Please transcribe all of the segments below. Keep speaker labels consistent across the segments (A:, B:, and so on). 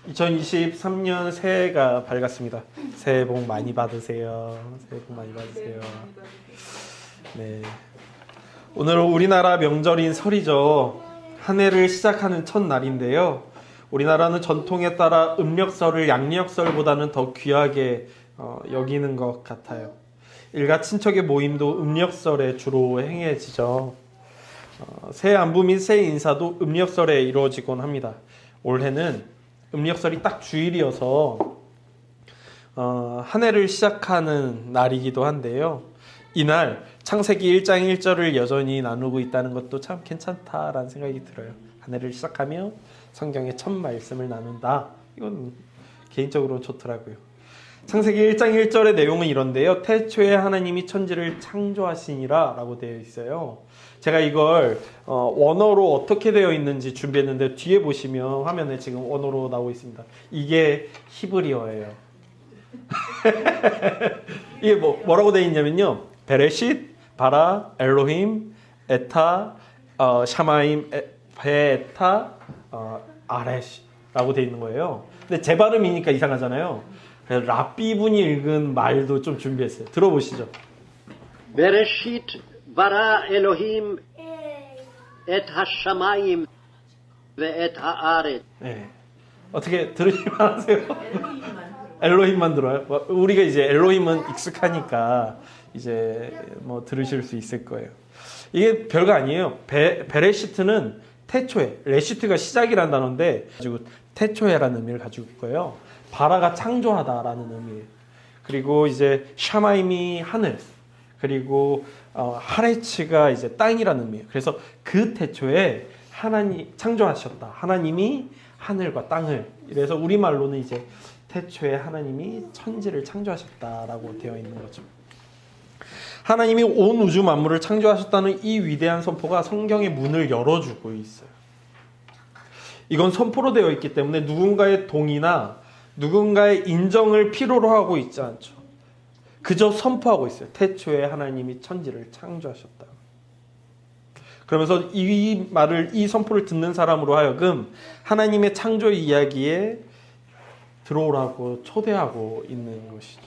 A: 2023년 새해가 밝았습니다. 새해 복 많이 받으세요. 새해 복 많이 받으세요. 네. 오늘 우리나라 명절인 설이죠. 한 해를 시작하는 첫날인데요. 우리나라는 전통에 따라 음력설을 양력설보다는 더 귀하게 여기는 것 같아요. 일가 친척의 모임도 음력설에 주로 행해지죠. 새해 안부 및 새해 인사도 음력설에 이루어지곤 합니다. 올해는 음력설이 딱 주일이어서 한 해를 시작하는 날이기도 한데요. 이날 창세기 1장 1절을 여전히 나누고 있다는 것도 참 괜찮다라는 생각이 들어요. 한 해를 시작하며 성경의 첫 말씀을 나눈다. 이건 개인적으로 좋더라고요. 창세기 1장 1절의 내용은 이런데요. 태초에 하나님이 천지를 창조하시니라 라고 되어 있어요. 제가 이걸 원어로 어떻게 되어 있는지 준비했는데 뒤에 보시면 화면에 지금 원어로 나오고 있습니다. 이게 히브리어예요. 이게 뭐라고 되어 있냐면요. 베레싯, 바라, 엘로힘, 에타, 샤마임, 베에타, 아레시라고 되어 있는 거예요. 근데 제 발음이니까 이상하잖아요. 그래서 랍비 분이 읽은 말도 좀 준비했어요. 들어보시죠.
B: בראשית ברא אלוהים את השמיים ואת הארץ.
A: 네. 어떻게 들으시면 아세요? 엘로힘만 들어요. 우리가 이제 엘로힘은 익숙하니까 이제 뭐 들으실 수 있을 거예요. 이게 별거 아니에요. 베레시트는 태초에, 레시트가 시작이라는 단어인데 가지고 태초에라는 의미를 가지고 있고요. 바라가 창조하다라는 의미예요. 그리고 이제 샤마임이 하늘, 그리고 하레츠가 이제 땅이라는 의미예요. 그래서 그 태초에 하나님 창조하셨다. 하나님이 하늘과 땅을. 이래서 우리말로는 이제 태초에 하나님이 천지를 창조하셨다라고 되어 있는 거죠. 하나님이 온 우주 만물을 창조하셨다는 이 위대한 선포가 성경의 문을 열어주고 있어요. 이건 선포로 되어 있기 때문에 누군가의 동의나 누군가의 인정을 필요로 하고 있지 않죠. 그저 선포하고 있어요. 태초에 하나님이 천지를 창조하셨다. 그러면서 이 선포를 듣는 사람으로 하여금 하나님의 창조 이야기에 들어오라고 초대하고 있는 것이죠.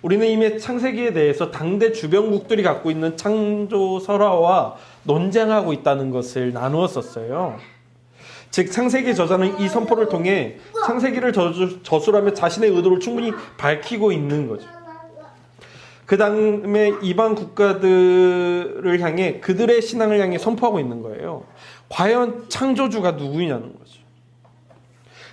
A: 우리는 이미 창세기에 대해서 당대 주변국들이 갖고 있는 창조 설화와 논쟁하고 있다는 것을 나누었었어요. 즉 창세기 저자는 이 선포를 통해 창세기를 저술하며 자신의 의도를 충분히 밝히고 있는 거죠. 그 다음에 이방 국가들을 향해 그들의 신앙을 향해 선포하고 있는 거예요. 과연 창조주가 누구냐는 거죠.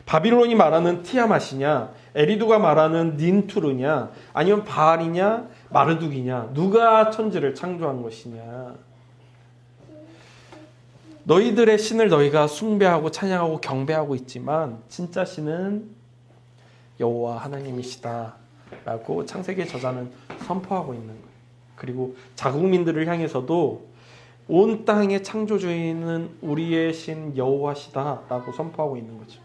A: 바빌론이 말하는 티아맛이냐, 에리두가 말하는 닌투르냐, 아니면 바알이냐, 마르둑이냐, 누가 천지를 창조한 것이냐. 너희들의 신을 너희가 숭배하고 찬양하고 경배하고 있지만 진짜 신은 여호와 하나님이시다 라고 창세기 저자는 선포하고 있는 거예요. 그리고 자국민들을 향해서도 온 땅의 창조주인은 우리의 신 여호와시다 라고 선포하고 있는 거죠.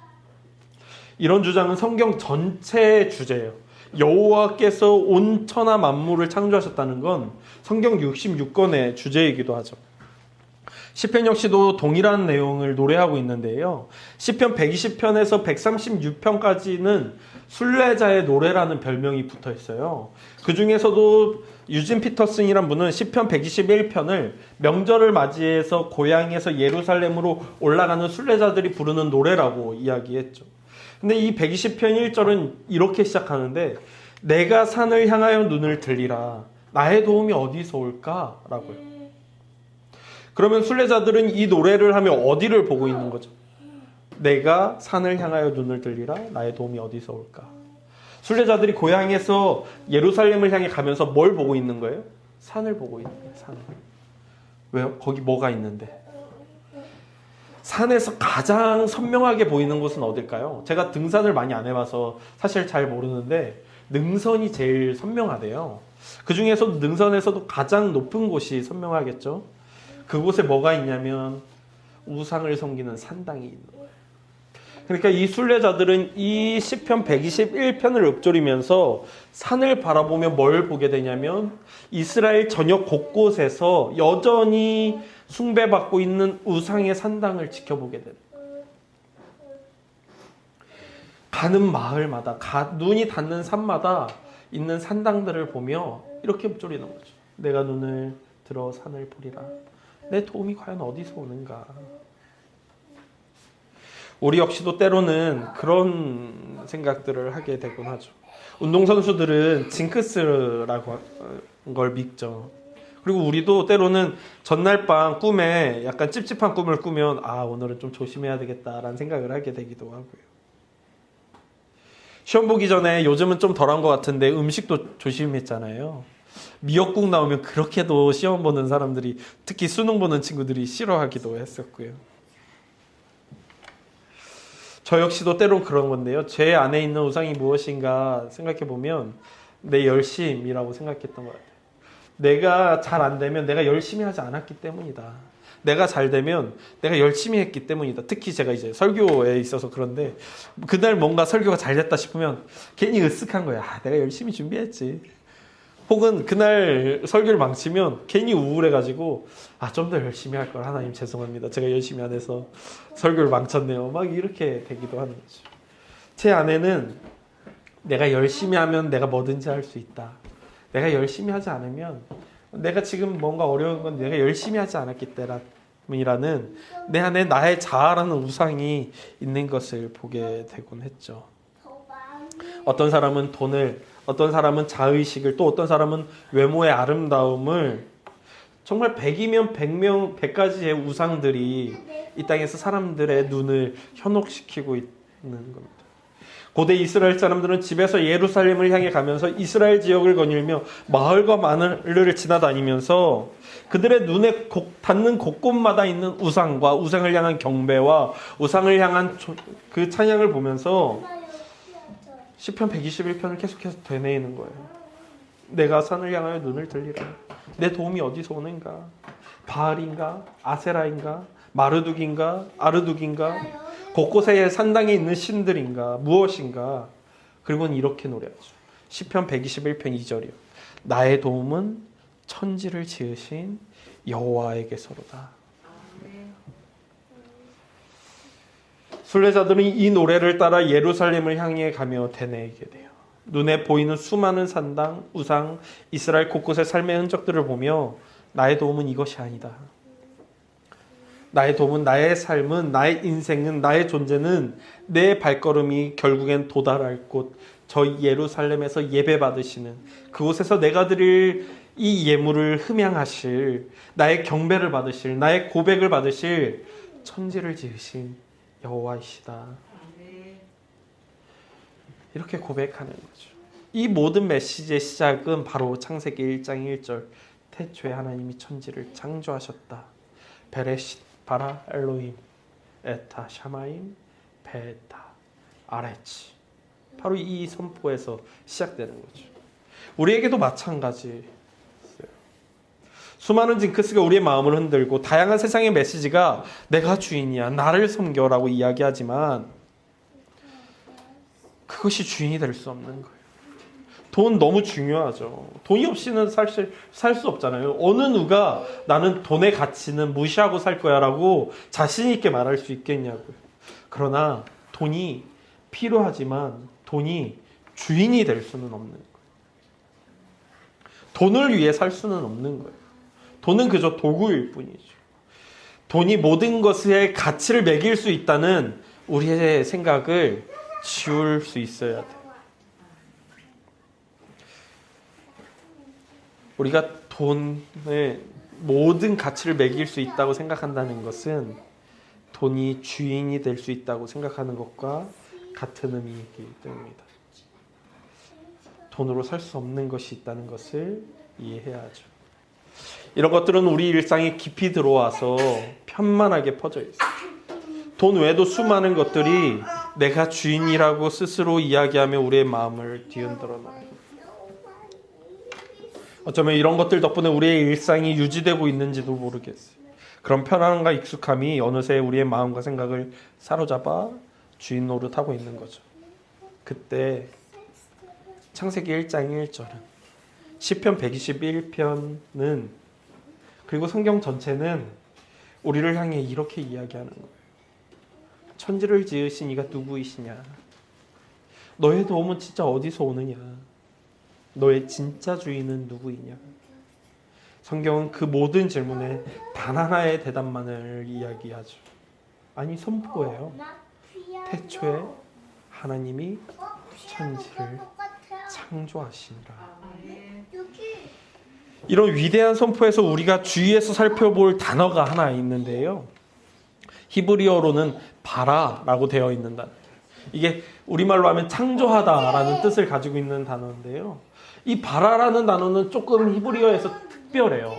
A: 이런 주장은 성경 전체의 주제예요. 여호와께서 온 천하 만물을 창조하셨다는 건 성경 66권의 주제이기도 하죠. 시편 역시도 동일한 내용을 노래하고 있는데요. 시편 120편에서 136편까지는 순례자의 노래라는 별명이 붙어 있어요. 그 중에서도 유진 피터슨이란 분은 시편 121편을 명절을 맞이해서 고향에서 예루살렘으로 올라가는 순례자들이 부르는 노래라고 이야기했죠. 근데 이 120편 1절은 이렇게 시작하는데 내가 산을 향하여 눈을 들리라. 나의 도움이 어디서 올까? 라고요. 그러면 순례자들은 이 노래를 하며 어디를 보고 있는 거죠? 내가 산을 향하여 눈을 들리라. 나의 도움이 어디서 올까? 순례자들이 고향에서 예루살렘을 향해 가면서 뭘 보고 있는 거예요? 산을 보고 있는 거예요. 산을. 왜요? 거기 뭐가 있는데? 산에서 가장 선명하게 보이는 곳은 어딜까요? 제가 등산을 많이 안 해봐서 사실 잘 모르는데 능선이 제일 선명하대요. 그 중에서도 능선에서도 가장 높은 곳이 선명하겠죠? 그곳에 뭐가 있냐면 우상을 섬기는 산당이 있는 거예요. 그러니까 이 순례자들은 이 시편 121편을 읊조리면서 산을 바라보며 뭘 보게 되냐면 이스라엘 전역 곳곳에서 여전히 숭배받고 있는 우상의 산당을 지켜보게 됩니다. 가는 마을마다 눈이 닿는 산마다 있는 산당들을 보며 이렇게 읊조리는 거죠. 내가 눈을 들어 산을 보리라. 내 도움이 과연 어디서 오는가? 우리 역시도 때로는 그런 생각들을 하게 되곤 하죠. 운동선수들은 징크스라고 걸 믿죠. 그리고 우리도 때로는 전날 밤 꿈에 약간 찝찝한 꿈을 꾸면 오늘은 좀 조심해야 되겠다라는 생각을 하게 되기도 하고요. 시험 보기 전에 요즘은 좀 덜한 것 같은데 음식도 조심했잖아요. 미역국 나오면 그렇게도 시험 보는 사람들이, 특히 수능 보는 친구들이 싫어하기도 했었고요. 저 역시도 때론 그런 건데요. 제 안에 있는 우상이 무엇인가 생각해 보면 내 열심이라고 생각했던 것 같아요. 내가 잘 안 되면 내가 열심히 하지 않았기 때문이다. 내가 잘 되면 내가 열심히 했기 때문이다. 특히 제가 이제 설교에 있어서 그런데 그날 뭔가 설교가 잘 됐다 싶으면 괜히 으쓱한 거야. 내가 열심히 준비했지. 혹은 그날 설교를 망치면 괜히 우울해가지고 좀 더 열심히 할 걸. 하나님 죄송합니다. 제가 열심히 안 해서 설교를 망쳤네요. 막 이렇게 되기도 하는 거죠. 제 안에는 내가 열심히 하면 내가 뭐든지 할 수 있다. 내가 열심히 하지 않으면 내가 지금 뭔가 어려운 건 내가 열심히 하지 않았기 때문이라는 내 안에 나의 자아라는 우상이 있는 것을 보게 되곤 했죠. 어떤 사람은 돈을, 어떤 사람은 자의식을, 또 어떤 사람은 외모의 아름다움을, 정말 100이면 100가지의 우상들이 이 땅에서 사람들의 눈을 현혹시키고 있는 겁니다. 고대 이스라엘 사람들은 집에서 예루살렘을 향해 가면서 이스라엘 지역을 거닐며 마을과 마을을 지나다니면서 그들의 눈에 닿는 곳곳마다 있는 우상과 우상을 향한 경배와 우상을 향한 그 찬양을 보면서 시편 121편을 계속해서 되뇌이는 거예요. 내가 산을 향하여 눈을 들리라. 내 도움이 어디서 오는가? 바알인가? 아세라인가? 마르둑인가? 아르둑인가? 곳곳에 산당에 있는 신들인가? 무엇인가? 그리고는 이렇게 노래하죠. 시편 121편 2절이요. 나의 도움은 천지를 지으신 여호와에게서로다. 순례자들은 이 노래를 따라 예루살렘을 향해 가며 되뇌이게 돼요. 눈에 보이는 수많은 산당, 우상, 이스라엘 곳곳의 삶의 흔적들을 보며 나의 도움은 이것이 아니다. 나의 도움은, 나의 삶은, 나의 인생은, 나의 존재는 내 발걸음이 결국엔 도달할 곳, 저 예루살렘에서 예배 받으시는 그곳에서 내가 드릴 이 예물을 흠양하실, 나의 경배를 받으실, 나의 고백을 받으실 천지를 지으신 여호와이시다. 이렇게 고백하는 거죠. 이 모든 메시지의 시작은 바로 창세기 1장 1절 태초에 하나님이 천지를 창조하셨다. 베레싯 바라 엘로힘 에타 샤마임 베타 아레치. 바로 이 선포에서 시작되는 거죠. 우리에게도 마찬가지예요. 수많은 징크스가 우리의 마음을 흔들고 다양한 세상의 메시지가 내가 주인이야, 나를 섬겨라고 이야기하지만 그것이 주인이 될 수 없는 거예요. 돈 너무 중요하죠. 돈이 없이는 사실 살 수 없잖아요. 어느 누가 나는 돈의 가치는 무시하고 살 거야 라고 자신 있게 말할 수 있겠냐고요. 그러나 돈이 필요하지만 돈이 주인이 될 수는 없는 거예요. 돈을 위해 살 수는 없는 거예요. 돈은 그저 도구일 뿐이죠. 돈이 모든 것의 가치를 매길 수 있다는 우리의 생각을 지울 수 있어야 돼요. 우리가 돈의 모든 가치를 매길 수 있다고 생각한다는 것은 돈이 주인이 될 수 있다고 생각하는 것과 같은 의미이기 때문입니다. 돈으로 살 수 없는 것이 있다는 것을 이해해야 하죠. 이런 것들은 우리 일상에 깊이 들어와서 편만하게 퍼져 있어요. 돈 외에도 수많은 것들이 내가 주인이라고 스스로 이야기하며 우리의 마음을 뒤흔들어 놔요. 어쩌면 이런 것들 덕분에 우리의 일상이 유지되고 있는지도 모르겠어요. 그런 편안함과 익숙함이 어느새 우리의 마음과 생각을 사로잡아 주인 노릇하고 있는 거죠. 그때 창세기 1장 1절은, 시편 121편은, 그리고 성경 전체는 우리를 향해 이렇게 이야기하는 거예요. 천지를 지으신 이가 누구이시냐? 너의 도움은 진짜 어디서 오느냐? 너의 진짜 주인은 누구이냐? 성경은 그 모든 질문에 단 하나의 대답만을 이야기하죠. 아니, 선포해요. 태초에 하나님이 천지를 창조하시니라. 이런 위대한 선포에서 우리가 주의해서 살펴볼 단어가 하나 있는데요. 히브리어로는 바라라고 되어 있는 단어. 이게 우리말로 하면 창조하다라는 뜻을 가지고 있는 단어인데요. 이 바라라는 단어는 조금 히브리어에서 특별해요.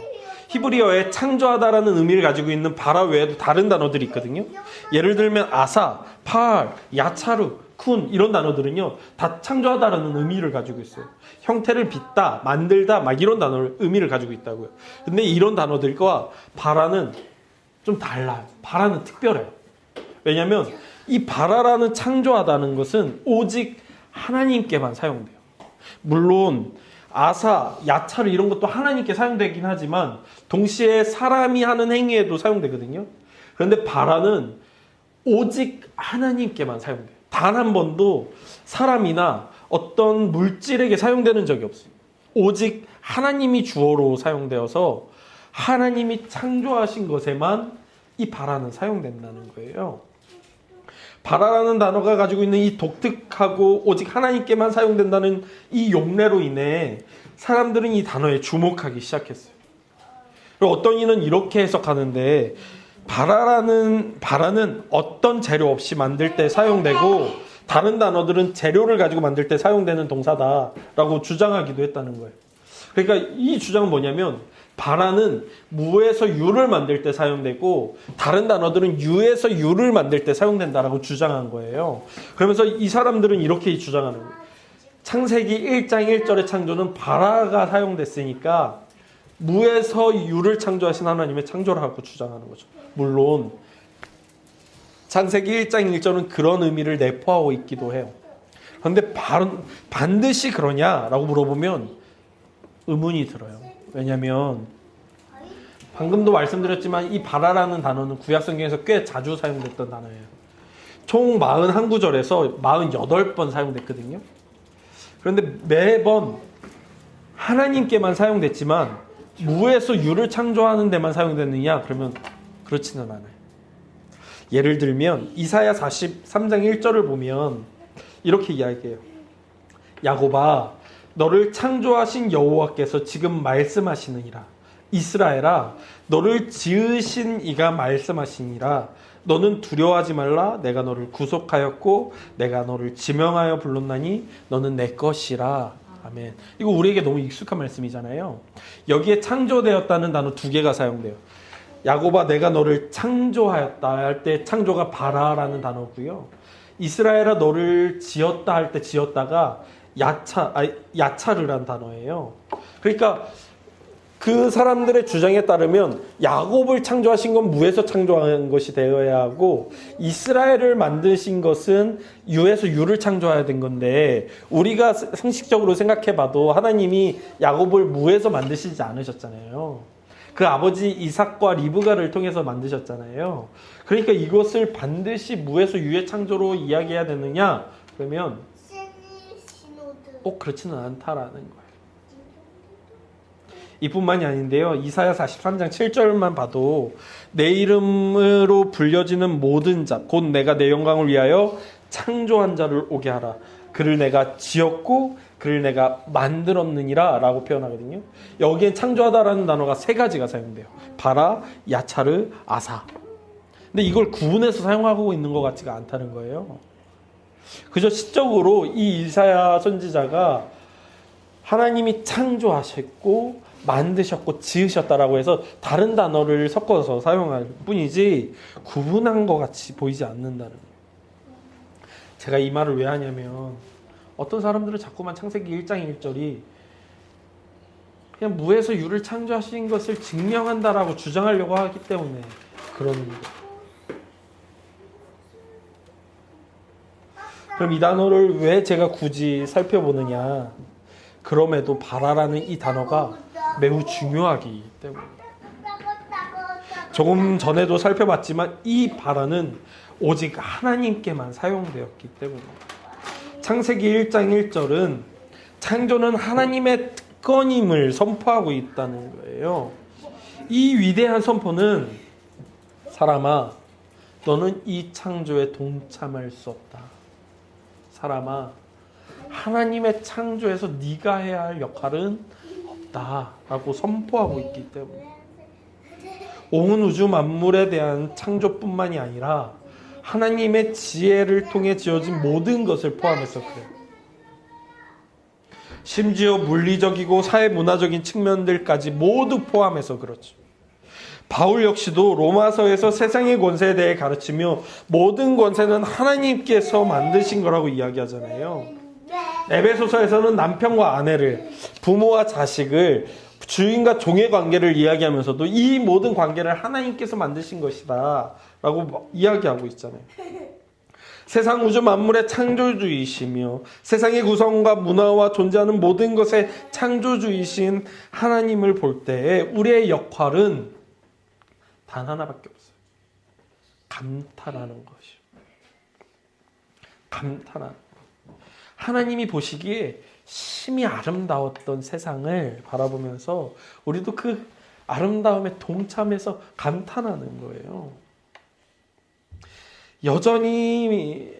A: 히브리어에 창조하다라는 의미를 가지고 있는 바라 외에도 다른 단어들이 있거든요. 예를 들면 아사, 파알, 야차르, 쿤 이런 단어들은요 다 창조하다라는 의미를 가지고 있어요. 형태를 빚다, 만들다 막 이런 단어를 의미를 가지고 있다고요. 근데 이런 단어들과 바라는 좀 달라요. 바라는 특별해요. 왜냐하면 이 바라라는 창조하다는 것은 오직 하나님께만 사용돼요. 물론 아사, 야차르 이런 것도 하나님께 사용되긴 하지만 동시에 사람이 하는 행위에도 사용되거든요. 그런데 바라는 오직 하나님께만 사용돼요. 단 한 번도 사람이나 어떤 물질에게 사용되는 적이 없어요. 오직 하나님이 주어로 사용되어서 하나님이 창조하신 것에만 이 바라는 사용된다는 거예요. 바라라는 단어가 가지고 있는 이 독특하고 오직 하나님께만 사용된다는 이 용례로 인해 사람들은 이 단어에 주목하기 시작했어요. 그리고 어떤 이는 이렇게 해석하는데 바라는 어떤 재료 없이 만들 때 사용되고 다른 단어들은 재료를 가지고 만들 때 사용되는 동사다라고 주장하기도 했다는 거예요. 그러니까 이 주장은 뭐냐면 바라는 무에서 유를 만들 때 사용되고 다른 단어들은 유에서 유를 만들 때 사용된다라고 주장한 거예요. 그러면서 이 사람들은 이렇게 주장하는 거예요. 창세기 1장 1절의 창조는 바라가 사용됐으니까 무에서 유를 창조하신 하나님의 창조라고 주장하는 거죠. 물론 창세기 1장 1절은 그런 의미를 내포하고 있기도 해요. 그런데 반드시 그러냐라고 물어보면 의문이 들어요. 왜냐하면 방금도 말씀드렸지만 이 바라라는 단어는 구약성경에서 꽤 자주 사용됐던 단어예요. 총 41구절에서 48번 사용됐거든요. 그런데 매번 하나님께만 사용됐지만 무에서 유를 창조하는 데만 사용됐느냐? 그러면 그렇지는 않아요. 예를 들면 이사야 43장 1절을 보면 이렇게 이야기해요. 야곱아, 너를 창조하신 여호와께서 지금 말씀하시느니라. 이스라엘아, 너를 지으신 이가 말씀하시니라. 너는 두려워하지 말라. 내가 너를 구속하였고 내가 너를 지명하여 불렀나니 너는 내 것이라. 아멘. 이거 우리에게 너무 익숙한 말씀이잖아요. 여기에 창조되었다는 단어 두 개가 사용돼요. 야곱아, 내가 너를 창조하였다 할 때 창조가 바라라는 단어고요. 이스라엘아, 너를 지었다 할 때 지었다가 야차르란 단어예요. 그러니까 그 사람들의 주장에 따르면 야곱을 창조하신 건 무에서 창조한 것이 되어야 하고 이스라엘을 만드신 것은 유에서 유를 창조해야 된 건데 우리가 상식적으로 생각해봐도 하나님이 야곱을 무에서 만드시지 않으셨잖아요. 그 아버지 이삭과 리브가를 통해서 만드셨잖아요. 그러니까 이것을 반드시 무에서 유의 창조로 이야기해야 되느냐? 그러면 꼭 그렇지는 않다라는 거예요. 이뿐만이 아닌데요. 이사야 43장 7절만 봐도 내 이름으로 불려지는 모든 자, 곧 내가 내 영광을 위하여 창조한 자를 오게 하라. 그를 내가 지었고 그를 내가 만들었느니라 라고 표현하거든요. 여기에 창조하다라는 단어가 세 가지가 사용돼요. 바라, 야차르, 아사. 근데 이걸 구분해서 사용하고 있는 것 같지가 않다는 거예요. 그저 시적으로 이 이사야 선지자가 하나님이 창조하셨고 만드셨고 지으셨다라고 해서 다른 단어를 섞어서 사용할 뿐이지 구분한 것 같이 보이지 않는다는 거예요. 제가 이 말을 왜 하냐면 어떤 사람들은 자꾸만 창세기 1장 1절이 그냥 무에서 유를 창조하신 것을 증명한다라고 주장하려고 하기 때문에 그러는 거예요. 그럼 이 단어를 왜 제가 굳이 살펴보느냐? 그럼에도 바라라는 이 단어가 매우 중요하기 때문에. 조금 전에도 살펴봤지만 이 바라는 오직 하나님께만 사용되었기 때문에. 창세기 1장 1절은 창조는 하나님의 특권임을 선포하고 있다는 거예요. 이 위대한 선포는 사람아, 너는 이 창조에 동참할 수 없다. 사람아, 하나님의 창조에서 네가 해야 할 역할은 없다라고 선포하고 있기 때문에 온 우주 만물에 대한 창조뿐만이 아니라 하나님의 지혜를 통해 지어진 모든 것을 포함해서 그래요. 심지어 물리적이고 사회문화적인 측면들까지 모두 포함해서 그렇죠. 바울 역시도 로마서에서 세상의 권세에 대해 가르치며 모든 권세는 하나님께서 만드신 거라고 이야기하잖아요. 에베소서에서는 남편과 아내를, 부모와 자식을, 주인과 종의 관계를 이야기하면서도 이 모든 관계를 하나님께서 만드신 것이다 라고 이야기하고 있잖아요. 세상 우주 만물의 창조주이시며 세상의 구성과 문화와 존재하는 모든 것의 창조주이신 하나님을 볼 때에 우리의 역할은 단 하나밖에 없어요. 감탄하는 것이요. 감탄하는 것. 하나님이 보시기에 심히 아름다웠던 세상을 바라보면서 우리도 그 아름다움에 동참해서 감탄하는 거예요. 여전히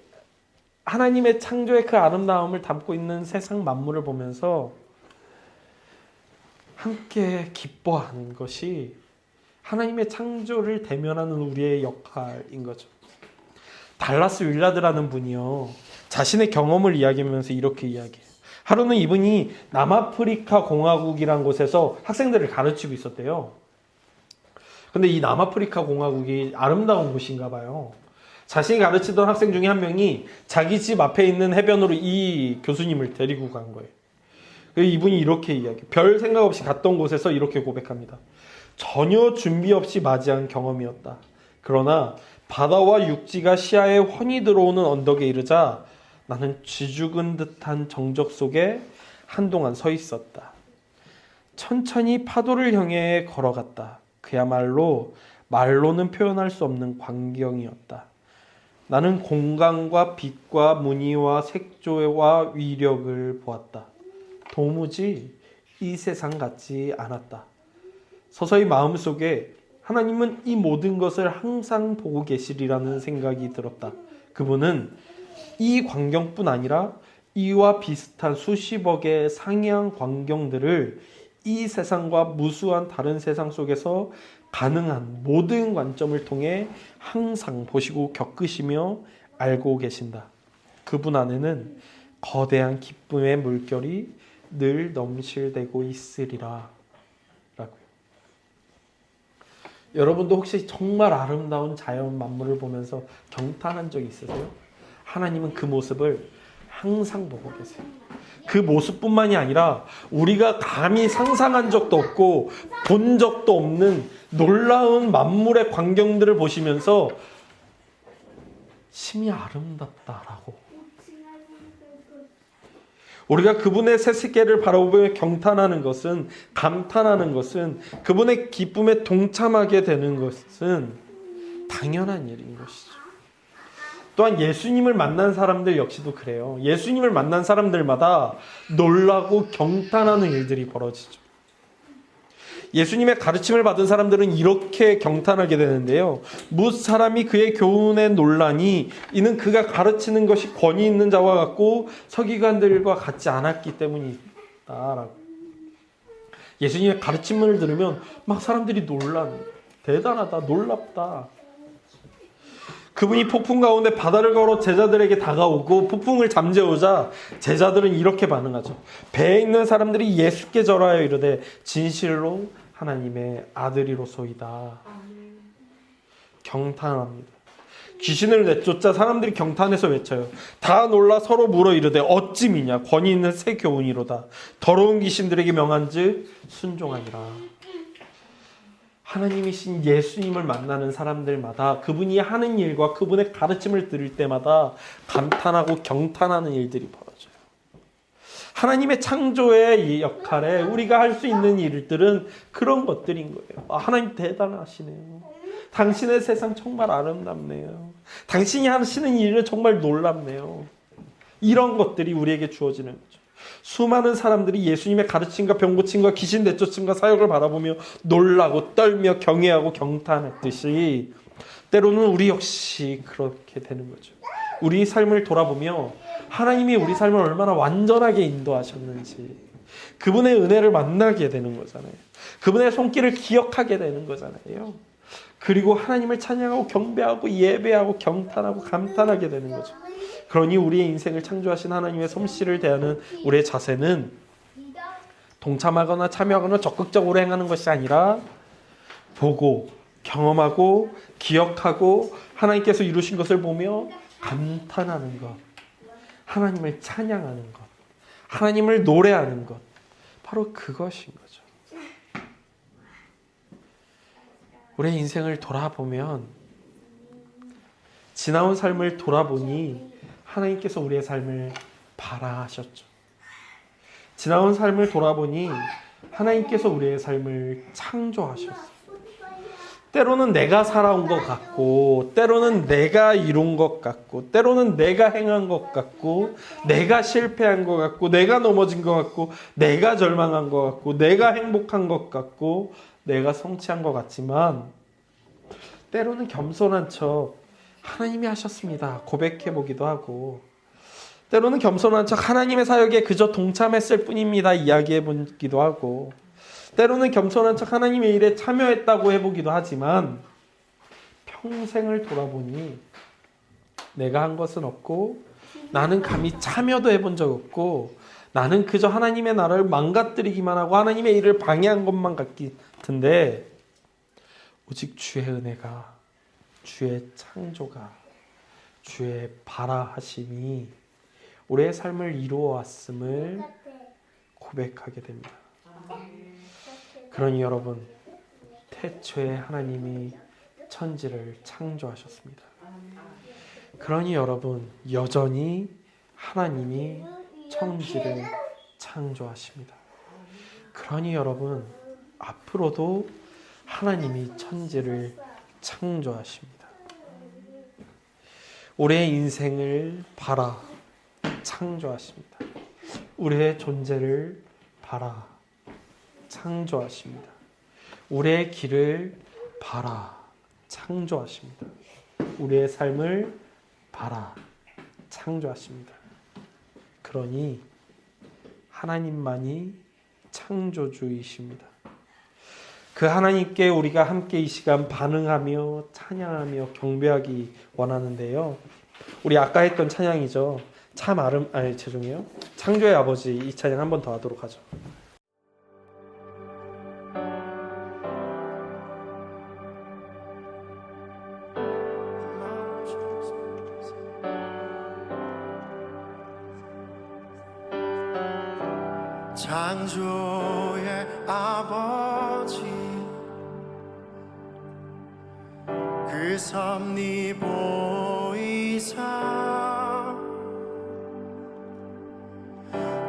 A: 하나님의 창조의 그 아름다움을 담고 있는 세상 만물을 보면서 함께 기뻐하는 것이 하나님의 창조를 대면하는 우리의 역할인 거죠. 달라스 윌라드라는 분이요, 자신의 경험을 이야기하면서 이렇게 이야기해요. 하루는 이분이 남아프리카 공화국이란 곳에서 학생들을 가르치고 있었대요. 근데 이 남아프리카 공화국이 아름다운 곳인가 봐요. 자신이 가르치던 학생 중에 한 명이 자기 집 앞에 있는 해변으로 이 교수님을 데리고 간 거예요. 이분이 이렇게 이야기해요. 별 생각 없이 갔던 곳에서 이렇게 고백합니다. 전혀 준비 없이 맞이한 경험이었다. 그러나 바다와 육지가 시야에 훤히 들어오는 언덕에 이르자 나는 쥐죽은 듯한 정적 속에 한동안 서 있었다. 천천히 파도를 향해 걸어갔다. 그야말로 말로는 표현할 수 없는 광경이었다. 나는 공간과 빛과 무늬와 색조와 위력을 보았다. 도무지 이 세상 같지 않았다. 서서히 마음속에 하나님은 이 모든 것을 항상 보고 계시리라는 생각이 들었다. 그분은 이 광경뿐 아니라 이와 비슷한 수십억의 상이한 광경들을 이 세상과 무수한 다른 세상 속에서 가능한 모든 관점을 통해 항상 보시고 겪으시며 알고 계신다. 그분 안에는 거대한 기쁨의 물결이 늘 넘실대고 있으리라. 라고요. 여러분도 혹시 정말 아름다운 자연 만물을 보면서 경탄한 적 있으세요? 하나님은 그 모습을 항상 보고 계세요. 그 모습뿐만이 아니라 우리가 감히 상상한 적도 없고 본 적도 없는 놀라운 만물의 광경들을 보시면서 심히 아름답다라고, 우리가 그분의 새 세계를 바라보며 경탄하는 것은, 감탄하는 것은, 그분의 기쁨에 동참하게 되는 것은 당연한 일인 것이죠. 또한 예수님을 만난 사람들 역시도 그래요. 예수님을 만난 사람들마다 놀라고 경탄하는 일들이 벌어지죠. 예수님의 가르침을 받은 사람들은 이렇게 경탄하게 되는데요. 뭇 사람이 그의 교훈에 논란이 이는 그가 가르치는 것이 권위 있는 자와 같고 서기관들과 같지 않았기 때문이다라고. 예수님의 가르침을 들으면 막 사람들이 놀라는, 대단하다, 놀랍다. 그분이 폭풍 가운데 바다를 걸어 제자들에게 다가오고 폭풍을 잠재우자 제자들은 이렇게 반응하죠. 배에 있는 사람들이 예수께 절하여 이르되 진실로 하나님의 아들이로소이다. 경탄합니다. 귀신을 내쫓자 사람들이 경탄해서 외쳐요. 다 놀라 서로 물어 이르되 어찌 미냐 권위 있는 새 교훈이로다. 더러운 귀신들에게 명한즉 순종하니라. 하나님이신 예수님을 만나는 사람들마다 그분이 하는 일과 그분의 가르침을 들을 때마다 감탄하고 경탄하는 일들이 벌어져요. 하나님의 창조의 이 역할에 우리가 할 수 있는 일들은 그런 것들인 거예요. 하나님 대단하시네요. 당신의 세상 정말 아름답네요. 당신이 하시는 일은 정말 놀랍네요. 이런 것들이 우리에게 주어지는 거죠. 수많은 사람들이 예수님의 가르침과 병고침과 귀신 내쫓음과 사역을 바라보며 놀라고 떨며 경외하고 경탄했듯이 때로는 우리 역시 그렇게 되는 거죠. 우리 삶을 돌아보며 하나님이 우리 삶을 얼마나 완전하게 인도하셨는지, 그분의 은혜를 만나게 되는 거잖아요. 그분의 손길을 기억하게 되는 거잖아요. 그리고 하나님을 찬양하고 경배하고 예배하고 경탄하고 감탄하게 되는 거죠. 그러니 우리의 인생을 창조하신 하나님의 솜씨를 대하는 우리의 자세는 동참하거나 참여하거나 적극적으로 행하는 것이 아니라 보고 경험하고 기억하고 하나님께서 이루신 것을 보며 감탄하는 것, 하나님을 찬양하는 것, 하나님을 노래하는 것, 바로 그것인 거죠. 우리의 인생을 돌아보면, 지나온 삶을 돌아보니 하나님께서 우리의 삶을 바라하셨죠. 지나온 삶을 돌아보니 하나님께서 우리의 삶을 창조하셨어요. 때로는 내가 살아온 것 같고, 때로는 내가 이룬 것 같고, 때로는 내가 행한 것 같고, 내가 실패한 것 같고, 내가 넘어진 것 같고, 내가 절망한 것 같고, 내가 행복한 것 같고, 내가 성취한 것 같지만, 때로는 겸손한 척 하나님이 하셨습니다 고백해 보기도 하고, 때로는 겸손한 척 하나님의 사역에 그저 동참했을 뿐입니다 이야기해 보기도 하고, 때로는 겸손한 척 하나님의 일에 참여했다고 해보기도 하지만, 평생을 돌아보니 내가 한 것은 없고, 나는 감히 참여도 해본 적 없고, 나는 그저 하나님의 나라를 망가뜨리기만 하고 하나님의 일을 방해한 것만 같은데, 오직 주의 은혜가, 주의 창조가, 주의 바라하심이 우리의 삶을 이루어 왔음을 고백하게 됩니다. 그러니 여러분, 태초에 하나님이 천지를 창조하셨습니다. 그러니 여러분, 여전히 하나님이 천지를 창조하십니다. 그러니 여러분, 앞으로도 하나님이 천지를 창조하십니다. 우리의 인생을 바라 창조하십니다. 우리의 존재를 바라 창조하십니다. 우리의 길을 바라 창조하십니다. 우리의 삶을 바라 창조하십니다. 그러니 하나님만이 창조주이십니다. 그 하나님께 우리가 함께 이 시간 반응하며 찬양하며 경배하기 원하는데요. 우리 아까 했던 찬양이죠. 죄송해요. 창조의 아버지, 이 찬양 한 번 더 하도록 하죠.
C: 창조의 아버지, 그 섭리 보이사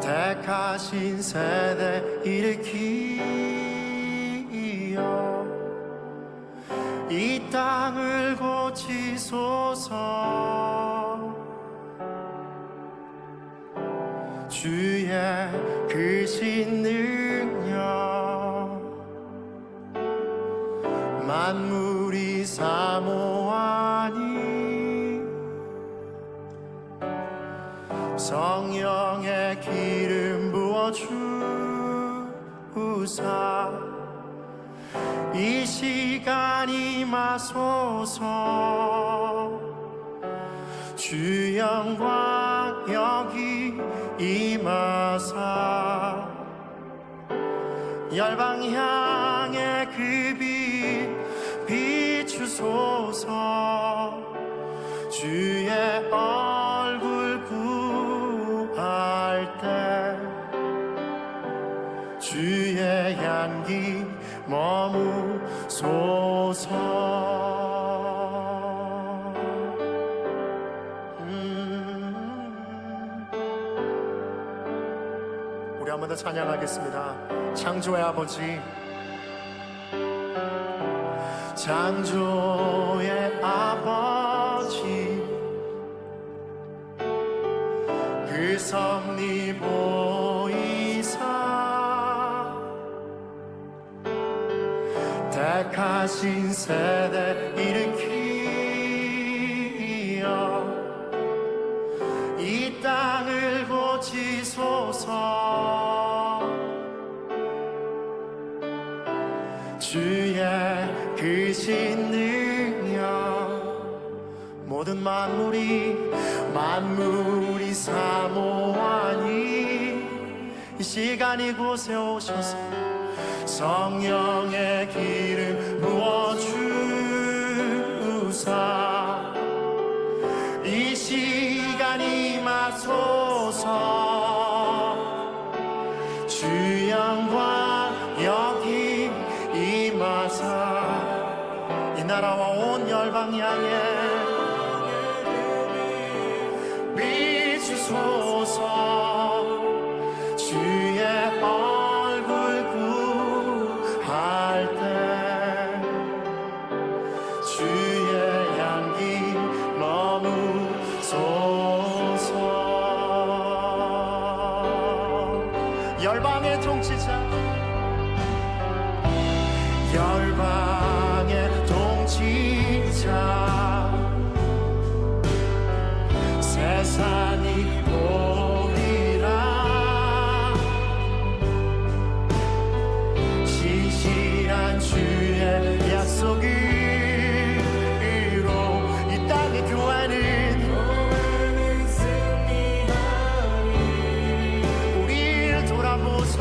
C: 택하신 세대 일으키어 이 땅을 고치소서. 주의 크신 능력 만물이 사모하니 성령의 기름 부어 주사 이 시간 임하소서. 주 영광 여기 임하사 열방 향해 그 빛 비추소서. 주의 얼굴 구할 때 주의 향기 머무소서. 우리 한 번 더 찬양하겠습니다. 창조의 아버지, 창조의 아버지, 그 섭리 보이사 택하신 세대 일으키어 이 땅을 고치소서. 주의 크신 능력 모든 만물이 사모하니 이 시간 이곳에 오셔서 성령의 기름 부어주사 이 시간 임하소서. 주 영광 여기 임하사 이 나라와 온 열방 향해 비추소서. 주의 얼굴 구할 때 주의 향기 머무소서. 열방의 통치자 열방의 통치자 세상이 보리라. 신실한 주의 약속으로 이 땅의 교회는 우리를 돌아보사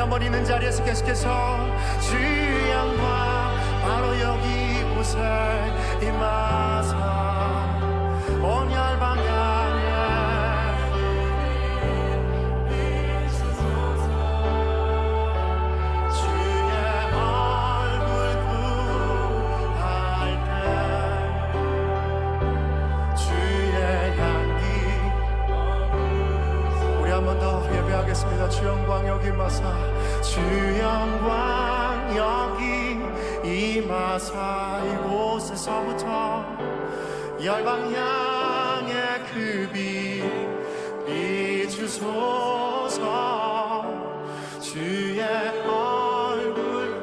C: 한번 있는 자리에서 계속해서 주의 영광 바로 여기 곳에 임하사 온 열방 향해 주의 얼굴 구할 때 주의 향기 우리 한 번 더 예배하겠습니다. 주 영광 여기 임하사 주 영광 여기 임하사 이곳에서부터 열방 향해 그 빛 비추소서 주의 얼굴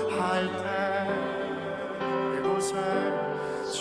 C: 구할 때 이곳에 주